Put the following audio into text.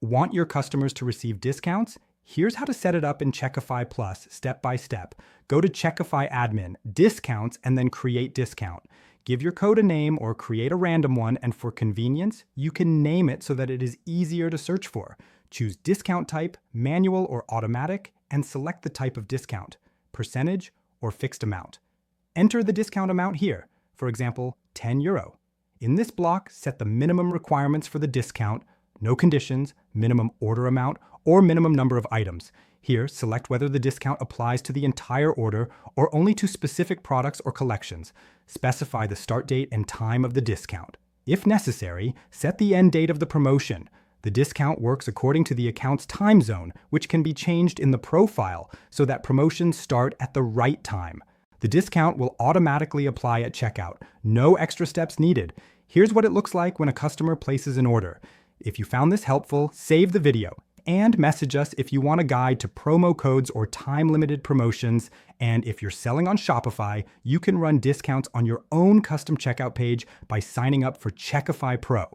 Want your customers to receive discounts? Here's how to set it up in Checkify Plus, step by step. Go to Checkify Admin, Discounts, and then Create Discount. Give your code a name or create a random one, and for convenience, you can name it so that it is easier to search for. Choose discount type, manual or automatic, and select the type of discount, percentage or fixed amount. Enter the discount amount here, for example, €10. In this block, set the minimum requirements for the discount, no conditions, minimum order amount, or minimum number of items. Here, select whether the discount applies to the entire order or only to specific products or collections. Specify the start date and time of the discount. If necessary, set the end date of the promotion. The discount works according to the account's time zone, which can be changed in the profile so that promotions start at the right time. The discount will automatically apply at checkout. No extra steps needed. Here's what it looks like when a customer places an order. If you found this helpful, save the video and message us if you want a guide to promo codes or time-limited promotions. And if you're selling on Shopify, you can run discounts on your own custom checkout page by signing up for Checkify Pro.